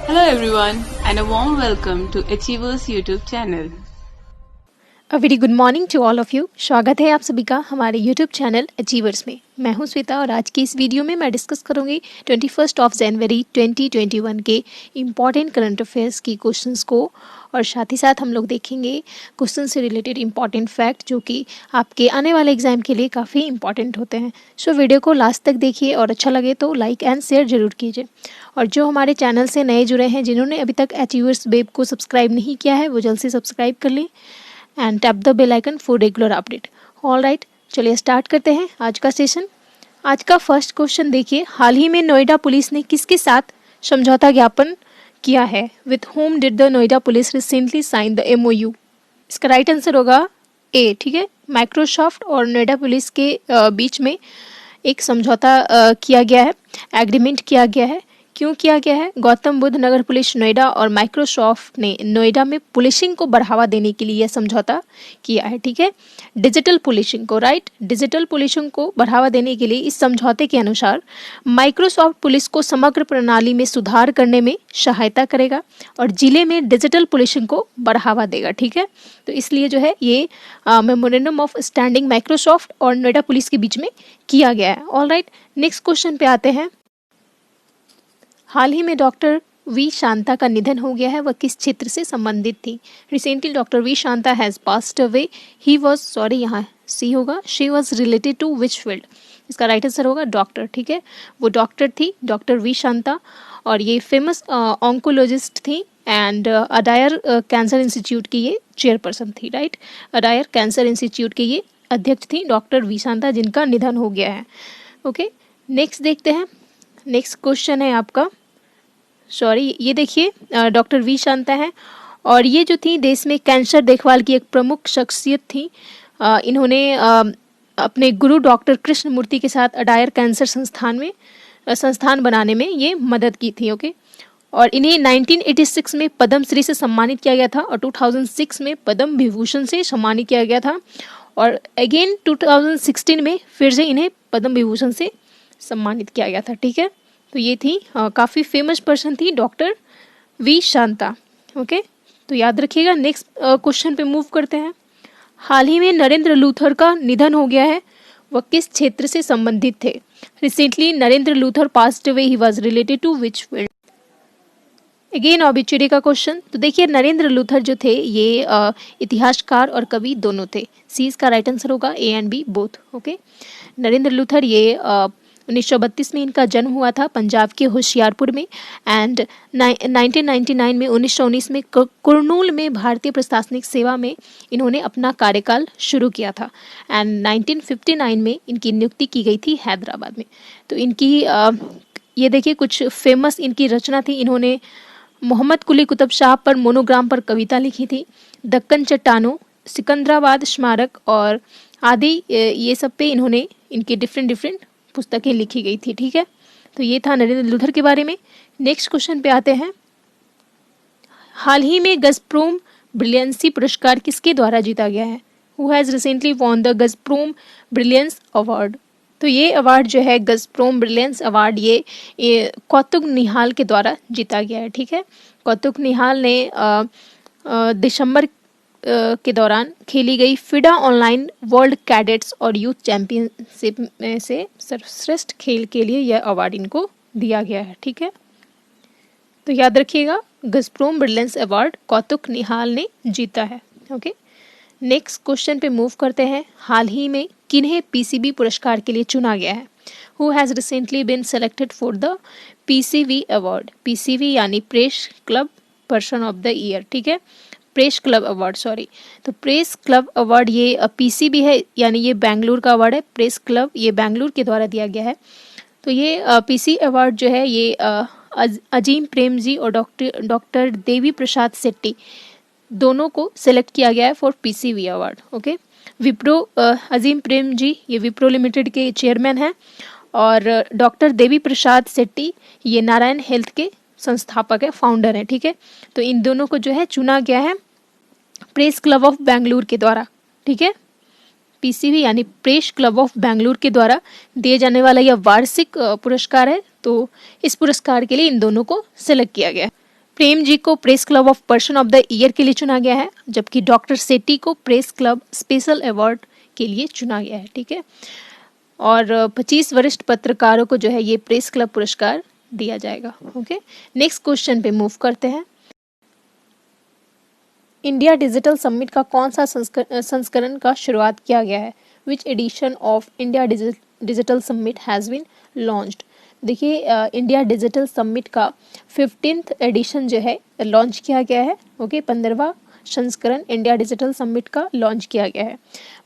Hello everyone and a warm welcome to Achievers YouTube channel. Very good morning to all of you. स्वागत है आप सभी का हमारे यूट्यूब चैनल अचीवर्स में। मैं हूं श्वेता और आज की इस वीडियो में मैं डिस्कस करूंगी 21 जनवरी 2021 के इम्पॉर्टेंट करंट अफेयर्स की क्वेश्चंस को, और साथ ही साथ हम लोग देखेंगे क्वेश्चन से रिलेटेड इम्पॉर्टेंट फैक्ट जो कि आपके आने वाले एग्जाम के लिए काफ़ी इंपॉर्टेंट होते हैं। सो वीडियो को लास्ट तक देखिए और अच्छा लगे तो लाइक एंड शेयर जरूर कीजिए। और जो हमारे चैनल से नए जुड़े हैं, जिन्होंने अभी तक अचीवर्स वेब को सब्सक्राइब नहीं किया है, वो जल्द से सब्सक्राइब कर लें and tap the bell icon for regular update. All right, चलिए स्टार्ट करते हैं आज का सेशन। आज का फर्स्ट क्वेश्चन देखिए, हाल ही में नोएडा पुलिस ने किसके साथ समझौता ज्ञापन किया है? With whom did the Noida police recently sign the MOU? इसका राइट आंसर होगा ए। ठीक है, माइक्रोसॉफ्ट और नोएडा पुलिस के बीच में एक समझौता किया गया है, एग्रीमेंट किया गया है। क्यों किया गया है? गौतम बुद्ध नगर पुलिस नोएडा और माइक्रोसॉफ्ट ने नोएडा में पुलिसिंग को बढ़ावा देने के लिए यह समझौता किया है। ठीक है, डिजिटल पुलिसिंग को, राइट, डिजिटल पुलिसिंग को बढ़ावा देने के लिए इस समझौते के अनुसार माइक्रोसॉफ्ट पुलिस को समग्र प्रणाली में सुधार करने में सहायता करेगा और जिले में डिजिटल पुलिसिंग को बढ़ावा देगा। ठीक है, तो इसलिए जो है ये मेमोरेंडम ऑफ स्टैंडिंग माइक्रोसॉफ्ट और नोएडा पुलिस के बीच में किया गया है। ऑल राइट, नेक्स्ट क्वेश्चन पे आते हैं। हाल ही में डॉक्टर वी शांता का निधन हो गया है, वह किस क्षेत्र से संबंधित थी? Recently doctor V Shanta has passed away. He was, sorry यहाँ सी होगा, she was related to which field? इसका राइट आंसर होगा डॉक्टर। ठीक है, वो डॉक्टर थी, डॉक्टर वी शांता, और ये फेमस ऑन्कोलॉजिस्ट थी एंड अडायर कैंसर इंस्टीट्यूट की ये चेयरपर्सन थी। राइट, अडायर कैंसर इंस्टीट्यूट के ये अध्यक्ष थी डॉक्टर वी शांता, जिनका निधन हो गया है। ओके, नेक्स्ट देखते हैं। नेक्स्ट क्वेश्चन है आपका, सॉरी ये देखिए, डॉक्टर वी शांता है और ये जो थी देश में कैंसर देखभाल की एक प्रमुख शख्सियत थी। इन्होंने अपने गुरु डॉक्टर कृष्णमूर्ति के साथ अडायर कैंसर संस्थान बनाने में ये मदद की थी। ओके, और इन्हें 1986 में पद्म श्री से सम्मानित किया गया था और 2006 में पद्म विभूषण से सम्मानित किया गया था, और अगेन 2016 में फिर से इन्हें पद्म विभूषण से सम्मानित किया गया था। ठीक है, तो ये थी काफ़ी फेमस पर्सन थी डॉक्टर वी शांता। ओके, तो याद रखिएगा। नेक्स्ट क्वेश्चन पे मूव करते हैं। हाल ही में नरेंद्र लूथर का निधन हो गया है, वह किस क्षेत्र से संबंधित थे? Recently Narendra Luther passed away, he was related to which field? Again obituary का क्वेश्चन। तो देखिए, नरेंद्र लूथर जो थे ये इतिहासकार और कवि दोनों थे। सी इसका राइट आंसर होगा, A and B both. Okay, Narendra Luther ये 1932 में इनका जन्म हुआ था पंजाब के होशियारपुर में, एंड 1999 में 1919 में कुरनूल में भारतीय प्रशासनिक सेवा में इन्होंने अपना कार्यकाल शुरू किया था, एंड 1959 में इनकी नियुक्ति की गई थी हैदराबाद में। तो इनकी ये देखिए कुछ फेमस इनकी रचना थी। इन्होंने मोहम्मद कुली कुतुब शाह पर मोनोग्राम पर कविता लिखी थी, दक्कन चट्टानों, सिकंदराबाद स्मारक और आदि, ये सब पे इन्होंने इनकी डिफरेंट पुस्तकें लिखी गई थी। ठीक है, तो ये था नरेंद्र लूथर के बारे में। नेक्स्ट क्वेश्चन पे आते हैं। हाल ही में गज़प्रोम ब्रिलियंसी पुरस्कार किसके द्वारा जीता गया है? Who has recently won the Gazprom brilliance award? तो ये अवार्ड जो है गज़प्रोम ब्रिलियंस अवार्ड, ये कौतुक निहाल के द्वारा जीता गया है। ठीक है, कौतुक निहाल ने दिसंबर के दौरान खेली गई फिडा ऑनलाइन वर्ल्ड कैडेट्स और यूथ चैंपियनशिप में से सर्वश्रेष्ठ खेल के लिए यह अवार्ड इनको दिया गया है। ठीक है, तो याद रखिएगा, गज़प्रोम ब्रिलियंस अवार्ड कौतुक निहाल ने जीता है। ओके, नेक्स्ट क्वेश्चन पे मूव करते हैं। हाल ही में किन्हें PCB पुरस्कार के लिए चुना गया है? Who has recently been selected for the PCV award? PCV यानी press club person of the year. ठीक है, प्रेस क्लब अवार्ड, सॉरी, तो प्रेस क्लब अवार्ड ये PCB है, यानी ये बेंगलुरु का अवार्ड है। प्रेस क्लब ये बेंगलुरु के द्वारा दिया गया है। तो ये PC अवार्ड जो है ये अजीम प्रेम जी और डॉक्टर देवी प्रसाद शेट्टी दोनों को सेलेक्ट किया गया है for PCV award. Okay, Wipro Azim Premji ये विप्रो लिमिटेड के चेयरमैन हैं और डॉक्टर देवी प्रसाद शेट्टी ये नारायण हेल्थ के संस्थापक है, फाउंडर है। ठीक है, तो इन दोनों को जो है चुना गया है प्रेस क्लब ऑफ बेंगलुरु के द्वारा। ठीक है, PCV यानी प्रेस क्लब ऑफ बेंगलुरु के द्वारा दिए जाने वाला यह वार्षिक पुरस्कार है। तो इस पुरस्कार के लिए इन दोनों को सिलेक्ट किया गया। प्रेम जी को press club of person of the year के लिए चुना गया है, जबकि डॉक्टर सेठी को प्रेस क्लब स्पेशल अवार्ड के लिए चुना गया है। ठीक है, और 25 वरिष्ठ पत्रकारों को जो है ये प्रेस क्लब पुरस्कार दिया जाएगा। ओके, नेक्स्ट क्वेश्चन पे मूव करते हैं। इंडिया डिजिटल समिट का कौन सा संस्करण का शुरुआत किया गया है? Which edition of India digital summit has been launched? देखिए, इंडिया डिजिटल समिट का 15th एडिशन जो है लॉन्च किया गया है। ओके, 15वां संस्करण इंडिया डिजिटल समिट का लॉन्च किया गया है।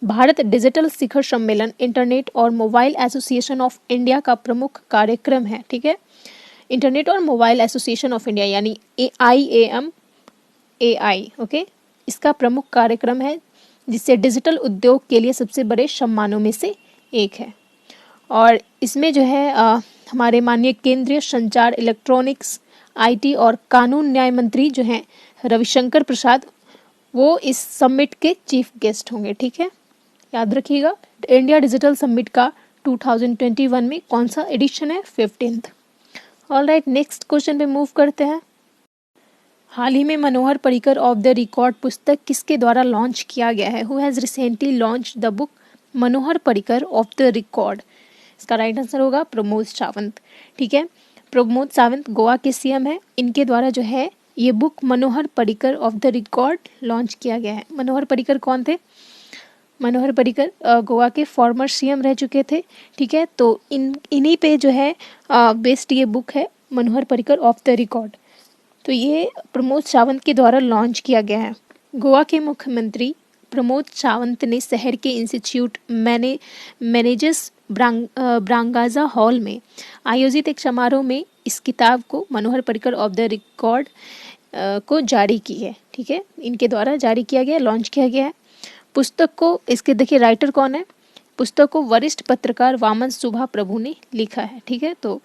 भारत डिजिटल शिखर सम्मेलन इंटरनेट और मोबाइल एसोसिएशन ऑफ इंडिया का प्रमुख कार्यक्रम है। ठीक है, इंटरनेट और मोबाइल एसोसिएशन ऑफ इंडिया यानी IAMAI, ओके, इसका प्रमुख कार्यक्रम है, जिससे डिजिटल उद्योग के लिए सबसे बड़े सम्मानों में से एक है। और इसमें जो है हमारे माननीय केंद्रीय संचार, इलेक्ट्रॉनिक्स, IT और कानून न्याय मंत्री जो हैं रविशंकर प्रसाद, वो इस समिट के चीफ गेस्ट होंगे। ठीक है, याद रखिएगा। इंडिया डिजिटल समिट का 2021 में कौन सा एडिशन है? 15th। ऑलराइट, नेक्स्ट क्वेश्चन पे मूव करते हैं। हाल ही में Manohar Parrikar of the record पुस्तक किसके द्वारा लॉन्च किया गया है? Who has recently launch the book Manohar Parrikar of the record? इसका राइट आंसर होगा प्रमोद सावंत। ठीक है, प्रमोद सावंत गोवा के CM है। इनके द्वारा जो है ये book Manohar Parrikar of the record launch किया गया है। मनोहर पर्रिकर कौन थे? मनोहर पर्रिकर गोवा के फॉर्मर CM रह चुके थे। ठीक है, तो इन्हीं पे जो है बेस्ड ये बुक है Manohar Parrikar of the record. तो ये प्रमोद सावंत के द्वारा लॉन्च किया गया है। गोवा के मुख्यमंत्री प्रमोद सावंत ने शहर के इंस्टीट्यूट मैनेजर्स ब्रांगाजा हॉल में आयोजित एक समारोह में इस किताब को Manohar Parrikar of the record को जारी की है। ठीक है, इनके द्वारा जारी किया गया, लॉन्च किया गया है। पुस्तक को, इसके देखिए राइटर कौन है? पुस्तक को वरिष्ठ पत्रकार वामन सुभा प्रभु ने लिखा है। ठीक है, तो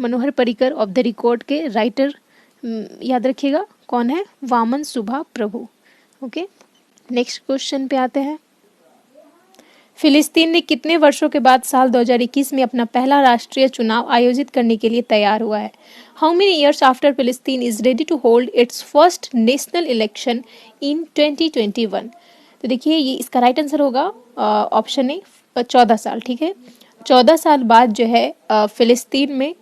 Manohar Parrikar of the record के राइटर याद रखिएगा कौन है? वामन सुभा प्रभु। ओके, नेक्स्ट क्वेश्चन पे आते हैं। फिलिस्तीन ने कितने वर्षों के बाद साल 2021 में अपना पहला राष्ट्रीय चुनाव आयोजित करने के लिए तैयार हुआ है? How many years after Palestine is ready to hold its first national election in 2021? तो देखिए, ये इसका राइट आंसर होगा ऑप्शन ए 14 साल। ठीक है, 14 साल बाद जो है फिलिस्तीन में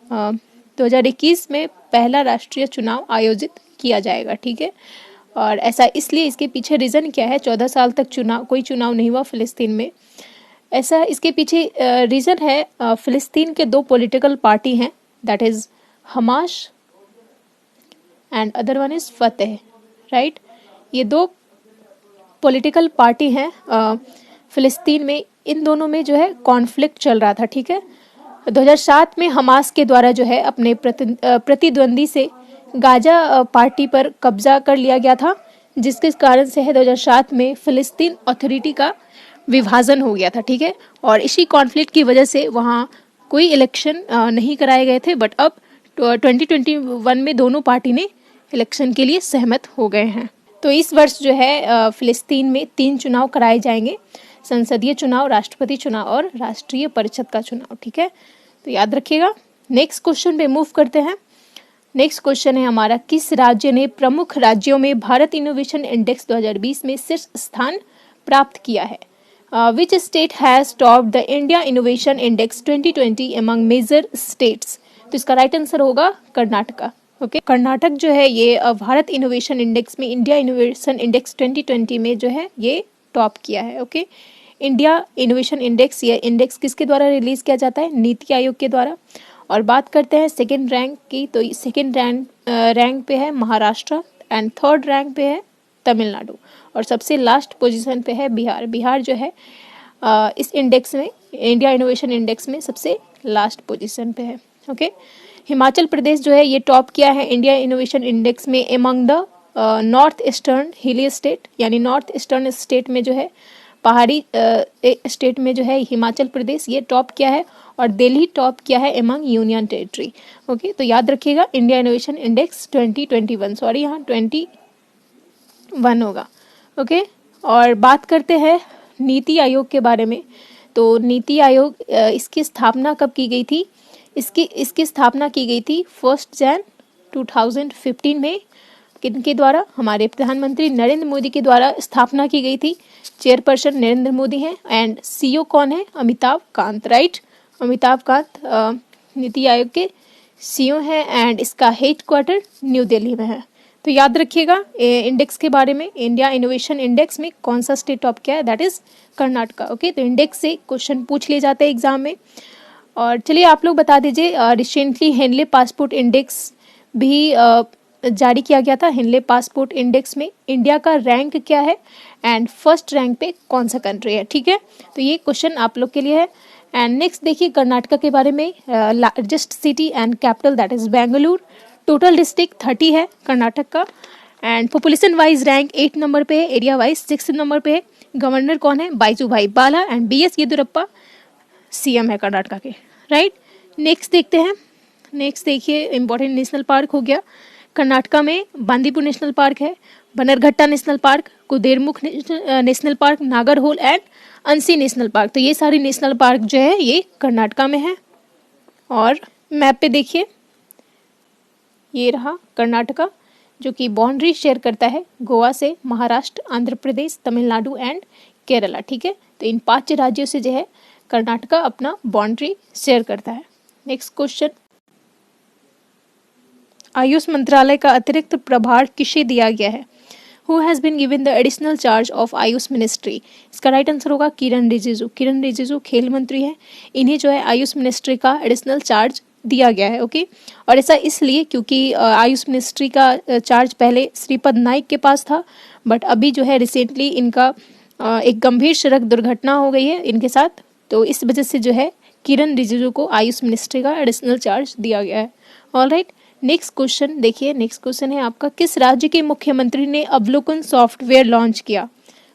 2021 में पहला राष्ट्रीय चुनाव आयोजित किया जाएगा। ठीक है, और ऐसा इसलिए, इसके पीछे रीज़न क्या है? 14 साल तक कोई चुनाव नहीं हुआ फिलिस्तीन में। ऐसा इसके पीछे रीज़न है, फिलिस्तीन के 2 पॉलिटिकल पार्टी हैं, that is Hamas and other one is Fateh, right. ये 2 पॉलिटिकल पार्टी हैं फिलिस्तीन में। इन दोनों में जो है कॉन्फ्लिक्ट चल रहा था। ठीक है, 2007 में हमास के द्वारा जो है अपने प्रतिद्वंदी से गाजा पार्टी पर कब्जा कर लिया गया था, जिसके कारण से है 2007 में फिलिस्तीन अथॉरिटी का विभाजन हो गया था। ठीक है, और इसी कॉन्फ्लिक्ट की वजह से वहाँ कोई इलेक्शन नहीं कराए गए थे, बट अब 2021 में दोनों पार्टी ने इलेक्शन के लिए सहमत हो गए हैं। तो इस वर्ष जो है फिलिस्तीन में 3 चुनाव कराए जाएंगे, संसदीय चुनाव, राष्ट्रपति चुनाव और राष्ट्रीय परिषद का चुनाव। ठीक है, तो याद रखिएगा। नेक्स्ट क्वेश्चन पे मूव करते हैं। नेक्स्ट क्वेश्चन है हमारा, किस राज्य ने प्रमुख राज्यों में भारत इनोवेशन इंडेक्स 2020 में शीर्ष स्थान प्राप्त किया है? Which state has topped the India innovation index 2020 among major states? तो इसका राइट आंसर होगा कर्नाटका। ओके, कर्नाटक जो है ये भारत इनोवेशन इंडेक्स में, इंडिया इनोवेशन इंडेक्स 2020 में जो है ये टॉप किया है। ओके, इंडिया इनोवेशन इंडेक्स, ये इंडेक्स किसके द्वारा रिलीज किया जाता है? नीति आयोग के द्वारा। और बात करते हैं सेकंड रैंक की, तो सेकंड रैंक पे है महाराष्ट्र एंड थर्ड रैंक पे है तमिलनाडु, और सबसे लास्ट पोजीशन पे है बिहार। बिहार जो है इस इंडेक्स में, इंडिया इनोवेशन इंडेक्स में सबसे लास्ट पोजीशन पे है। ओके, हिमाचल प्रदेश जो है ये टॉप किया है इंडिया इनोवेशन इंडेक्स में एमंग द नॉर्थ ईस्टर्न हिली स्टेट, यानी नॉर्थ ईस्टर्न स्टेट में जो है पहाड़ी स्टेट में जो है हिमाचल प्रदेश ये टॉप किया है, और दिल्ली टॉप किया है एमंग यूनियन टेरिटरी। ओके, तो याद रखिएगा इंडिया इनोवेशन इंडेक्स 2021, सॉरी यहाँ 21 होगा। ओके, और बात करते हैं नीति आयोग के बारे में। तो नीति आयोग इसकी स्थापना कब की गई थी? इसकी स्थापना की गई थी 1 जनवरी 2015 में किनके द्वारा, हमारे प्रधानमंत्री नरेंद्र मोदी के द्वारा स्थापना की गई थी। चेयरपर्सन नरेंद्र मोदी हैं एंड सीईओ कौन है, अमिताभ कांत, राइट। अमिताभ कांत नीति आयोग के सीईओ हैं एंड इसका हेडक्वार्टर न्यू दिल्ली में है। तो याद रखिएगा इंडेक्स के बारे में, इंडिया इनोवेशन इंडेक्स में कौन सा स्टेट टॉप किया है, दैट इज कर्नाटका। ओके, तो इंडेक्स से क्वेश्चन पूछ लिए जाते हैं एग्जाम में। और चलिए आप लोग बता दीजिए, रिसेंटली हेनले पासपोर्ट इंडेक्स भी जारी किया गया था। हेनले पासपोर्ट इंडेक्स में इंडिया का रैंक क्या है एंड फर्स्ट रैंक पे कौन सा कंट्री है, ठीक है। तो ये क्वेश्चन आप लोग के लिए है। एंड नेक्स्ट देखिए कर्नाटका के बारे में, largest city and capital that is Bengaluru. Total district 30 है कर्नाटक का and population wise rank 8 number पे है, एरिया वाइज 6 नंबर पे है। गवर्नर कौन है, बाइजूभाई बाला एंड बीएस येदियुरप्पा सीएम है कर्नाटका के, राइट। नेक्स्ट देखते हैं, नेक्स्ट देखिए इंपॉर्टेंट नेशनल पार्क हो गया कर्नाटका में, बांदीपुर नेशनल पार्क है, Bannerghatta national park, Kudremukh national park, Nagarhole and Anshi national park. तो ये सारी नेशनल पार्क जो है ये कर्नाटका में है। और मैप पे देखिए ये रहा कर्नाटका जो कि बाउंड्री शेयर करता है गोवा से, महाराष्ट्र, आंध्र प्रदेश, तमिलनाडु एंड केरला, ठीक है। तो इन 5 राज्यों से जो है कर्नाटका अपना बाउंड्री शेयर करता है। नेक्स्ट क्वेश्चन, आयुष मंत्रालय का अतिरिक्त प्रभार किसे दिया गया है, who has been given the additional charge of AYUSH ministry. इसका राइट आंसर होगा किरण रिजिजू। किरण रिजिजू खेल मंत्री हैं, इन्हें जो है आयुष मिनिस्ट्री का एडिशनल चार्ज दिया गया है, ओके। और ऐसा इसलिए क्योंकि आयुष मिनिस्ट्री का चार्ज पहले श्रीपद नाइक के पास था, बट अभी जो है रिसेंटली इनका एक गंभीर सड़क दुर्घटना हो गई है इनके साथ, तो इस वजह से जो है किरण रिजिजू को आयुष मिनिस्ट्री का एडिशनल चार्ज दिया गया है। ऑलराइट, नेक्स्ट क्वेश्चन देखिए, नेक्स्ट क्वेश्चन है आपका, किस राज्य के मुख्यमंत्री ने अवलोकन सॉफ्टवेयर लॉन्च किया,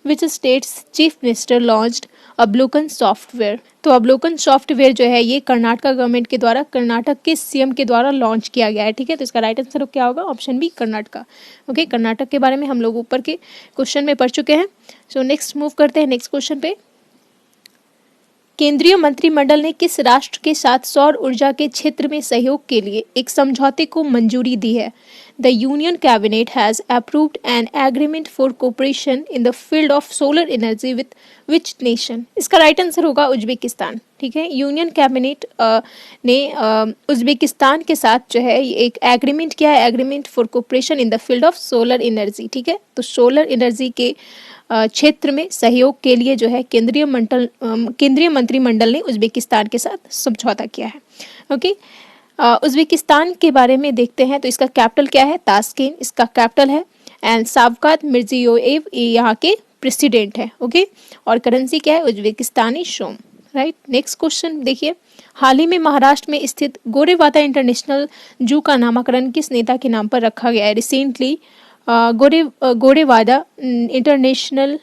which states chief minister launched अवलोकन सॉफ्टवेयर। तो अवलोकन सॉफ्टवेयर जो है ये कर्नाटका गवर्नमेंट के द्वारा, कर्नाटक के सीएम के द्वारा लॉन्च किया गया है, ठीक है। तो इसका राइट आंसर क्या होगा, option B Karnataka. Okay, Karnataka के बारे में हम लोग ऊपर के क्वेश्चन में पढ़ चुके हैं। सो नेक्स्ट मूव करते हैं नेक्स्ट क्वेश्चन पे। केंद्रीय मंत्रिमंडल ने किस राष्ट्र के साथ सौर ऊर्जा के क्षेत्र में सहयोग के लिए एक समझौते को मंजूरी दी है। The union cabinet has approved an agreement for cooperation in the field of solar energy with which nation. इसका राइट आंसर होगा उज्बेकिस्तान, ठीक है। यूनियन कैबिनेट ने उज्बेकिस्तान के साथ जो है एक एग्रीमेंट किया है, agreement for cooperation in the field of solar energy, ठीक है। तो सोलर एनर्जी के क्षेत्र में सहयोग के लिए जो है केंद्रीय मंत्रिमंडल ने उज्बेकिस्तान के साथ समझौता किया है, ओके। उज्बेकिस्तान के बारे में देखते हैं, तो इसका कैपिटल क्या है, ताशकेंट इसका कैपिटल है एंड शावकात मिर्जियोयेव यहाँ के प्रेसिडेंट है, ओके। और करेंसी क्या है, उज्बेकिस्तानी सोम, राइट। नेक्स्ट क्वेश्चन देखिए, हाल ही में महाराष्ट्र में स्थित गोरेवादा इंटरनेशनल जू का नामकरण किस नेता के नाम पर रखा गया है। रिसेंटली गोरेवादा इंटरनेशनल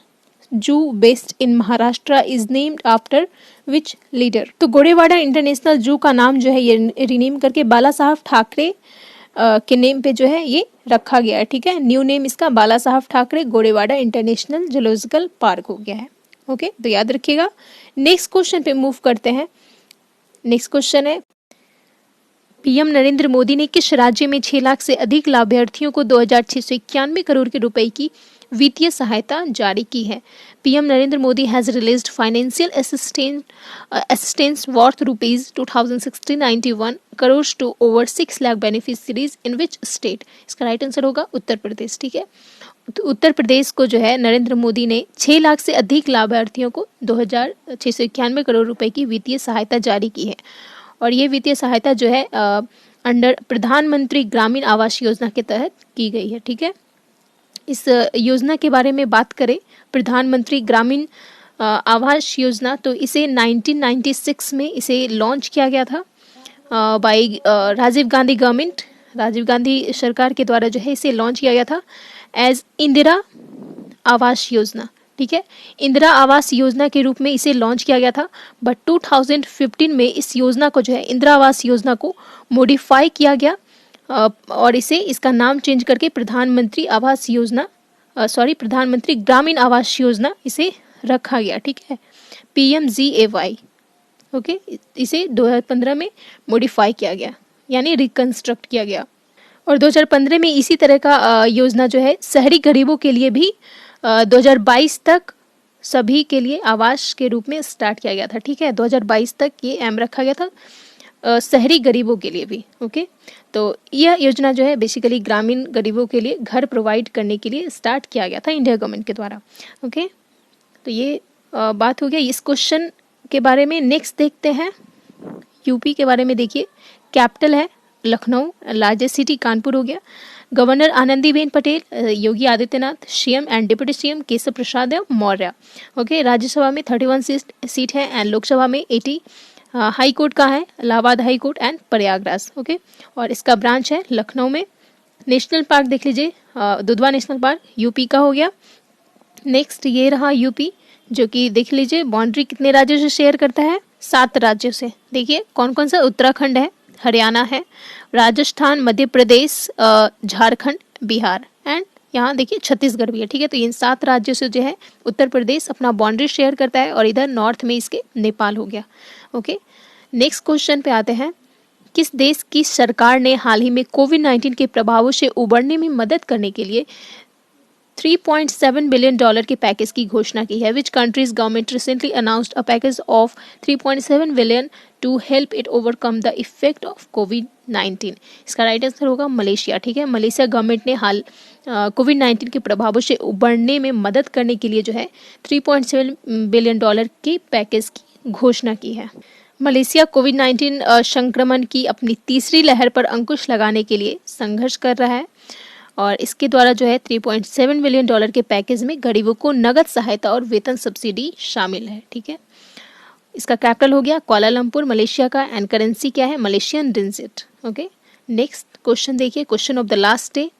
जू based in Maharashtra is named after which leader. तो गोरेवाड़ा इंटरनेशनल जू का नाम जो है ये रिनेम करके बाला साहब ठाकरे के नेम पे जो है ये रखा गया है, ठीक है। न्यू नेम इसका बाला साहब Thackeray Gorewada international zoological park हो गया है, ओके। तो याद रखिएगा। नेक्स्ट क्वेश्चन पे मूव करते हैं। नेक्स्ट क्वेश्चन है, पीएम नरेंद्र मोदी ने किस राज्य में 6 लाख से अधिक लाभार्थियों को 2691 करोड़ के रुपए की वित्तीय सहायता जारी की है। PM Narendra Modi has released financial assistance worth rupees 2691 crore to over 6 lakh beneficiaries in which state. इसका राइट आंसर होगा उत्तर प्रदेश, ठीक है। तो उत्तर प्रदेश को जो है नरेंद्र मोदी ने 6 लाख से अधिक लाभार्थियों को 2691 करोड़ रुपए की वित्तीय सहायता जारी की है। और ये वित्तीय सहायता जो है अंडर प्रधानमंत्री ग्रामीण आवास योजना के तहत की गई है, ठीक है। इस योजना के बारे में बात करें, प्रधानमंत्री ग्रामीण आवास योजना, तो इसे 1996 में इसे लॉन्च किया गया था बाय राजीव गांधी गवर्नमेंट, राजीव गांधी सरकार के द्वारा जो है इसे लॉन्च किया गया था एज इंदिरा आवास योजना, ठीक है। इंदिरा आवास योजना के रूप में इसे लॉन्च किया गया था, बट 2015 में इस योजना को जो है इंदिरा आवास योजना को मॉडिफाई किया गया और इसे इसका नाम चेंज करके प्रधानमंत्री आवास योजना प्रधानमंत्री ग्रामीण आवास योजना इसे रखा गया, ठीक है। PMGAY, okay. इसे 2015 में मॉडिफाई किया गया, यानी रिकंस्ट्रक्ट किया गया। और 2015 में इसी तरह का योजना जो है शहरी गरीबों के लिए भी 2022 तक सभी के लिए आवास के रूप में स्टार्ट किया गया था। ठीक है, 2022 तक ये एम रखा गया था शहरी गरीबों के लिए भी। ओके, तो यह योजना जो है बेसिकली ग्रामीण गरीबों के लिए घर प्रोवाइड करने के लिए स्टार्ट किया गया था इंडिया गवर्नमेंट के द्वारा। ओके, तो ये बात हो गया इस क्वेश्चन के बारे में। नेक्स्ट देखते हैं यूपी के बारे में। देखिए, कैपिटल है लखनऊ, लार्जेस्ट सिटी कानपुर हो गया। Governor Anandiben Patel, Yogi Adityanath, CM and deputy CM Keshav Prasad Maurya. Okay, Rajya Sabha में 31 सीट है एंड लोकसभा में 80। हाई कोर्ट का है Allahabad high court and Prayagraj. Okay, और इसका ब्रांच है लखनऊ में। नेशनल पार्क देख लीजिए, दुधवा नेशनल पार्क यूपी का हो गया। नेक्स्ट ये रहा यूपी, जो कि देख लीजिए बाउंड्री कितने राज्यों से शेयर करता है, 7 राज्यों से। देखिए कौन कौन सा, उत्तराखंड है, हरियाणा है, राजस्थान, मध्य प्रदेश, झारखंड, बिहार एंड यहाँ देखिए छत्तीसगढ़ भी है। ठीक है, तो इन 7 राज्यों से जो है उत्तर प्रदेश अपना बाउंड्री शेयर करता है और इधर नॉर्थ में इसके नेपाल हो गया। ओके, नेक्स्ट क्वेश्चन पे आते हैं। किस देश की सरकार ने हाल ही में कोविड-19 के प्रभावों से उबरने में मदद करने के लिए $3.7 बिलियन के पैकेज की घोषणा की है? Which countries government recently announced a package of 3.7 billion to help it overcome the effect of कोविड-19? इसका राइट आंसर होगा मलेशिया। ठीक है, मलेशिया गवर्नमेंट ने हाल कोविड-19 के प्रभावों से उबरने में मदद करने के लिए जो है $3.7 बिलियन के पैकेज की घोषणा की है। मलेशिया कोविड-19 संक्रमण की अपनी तीसरी लहर पर अंकुश लगाने के लिए संघर्ष कर रहा है और इसके द्वारा जो है $3.7 बिलियन के पैकेज में गरीबों को नगद सहायता और वेतन सब्सिडी शामिल है। ठीक है, इसका कैपिटल हो गया कुआलालंपुर मलेशिया का एंड करेंसी क्या है, Malaysian ringgit. Okay, next question देखिए, question of the last day.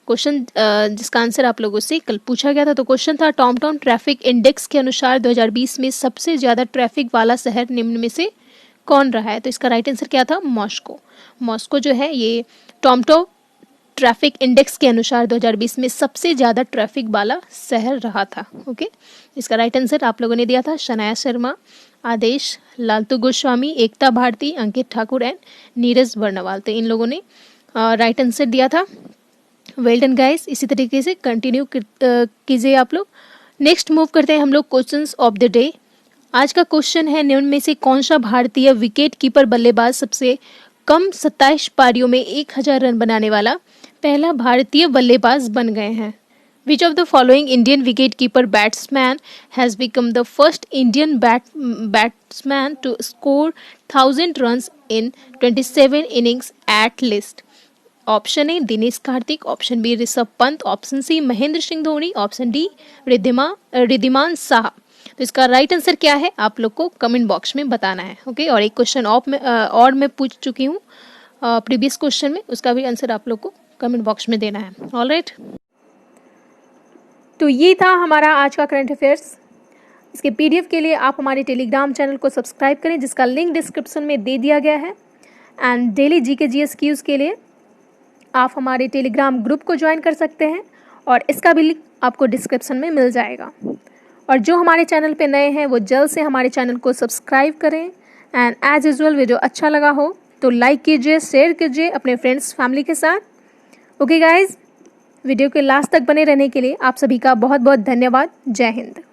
Question जिसका आंसर आप लोगों से कल पूछा गया था। तो क्वेश्चन था टॉमटॉम ट्रैफिक इंडेक्स के अनुसार 2020 में सबसे ज्यादा ट्रैफिक वाला शहर निम्न में से कौन रहा है? तो इसका राइट आंसर क्या था, मॉस्को। मॉस्को जो है ये टॉमटॉम ट्रैफिक इंडेक्स के अनुसार 2020 में सबसे ज़्यादा ट्रैफिक वाला शहर रहा था। ओके, इसका राइट आंसर आप लोगों ने दिया था शनाया शर्मा, आदेश लालतू गोस्वामी, एकता भारती, अंकित ठाकुर एंड नीरज वर्णवाल। तो इन लोगों ने राइट आंसर दिया था। वेल डन गाइस, इसी तरीके से कंटिन्यू कीजिए आप लोग। नेक्स्ट मूव करते हैं हम लोग क्वेश्चंस ऑफ द डे। आज का क्वेश्चन है निम्न में से कौन सा भारतीय विकेट कीपर बल्लेबाज सबसे कम 27 पारियों में 1000 रन बनाने वाला पहला भारतीय बल्लेबाज बन गए हैं? Which of the following Indian wicket-keeper batsman has become the first Indian batsman to score 1000 runs in 27 innings at least? Option A Dinesh Karthik, option B Rishabh Pant, option C Mahendra Singh Dhoni, option D Wriddhiman Saha. तो इसका राइट आंसर क्या है आप लोग को कमेंट बॉक्स में बताना है। ओके, और एक क्वेश्चन और मैं पूछ चुकी हूँ प्रीवियस क्वेश्चन में, उसका भी आंसर आप लोग को कमेंट बॉक्स में देना है। ऑलराइट, तो ये था हमारा आज का करंट अफेयर्स। इसके पीडीएफ के लिए आप हमारे टेलीग्राम चैनल को सब्सक्राइब करें, जिसका लिंक डिस्क्रिप्शन में दे दिया गया है। And daily GK GS quiz के लिए आप हमारे टेलीग्राम ग्रुप को ज्वाइन कर सकते हैं और इसका भी लिंक आपको डिस्क्रिप्शन में मिल जाएगा। और जो हमारे चैनल पे नए हैं वो जल्द से हमारे चैनल को सब्सक्राइब करें। एंड एज यूजुअल वीडियो अच्छा लगा हो तो लाइक कीजिए, शेयर कीजिए अपने फ्रेंड्स फैमिली के साथ। ओके गाइज, वीडियो के लास्ट तक बने रहने के लिए आप सभी का बहुत बहुत धन्यवाद। जय हिंद।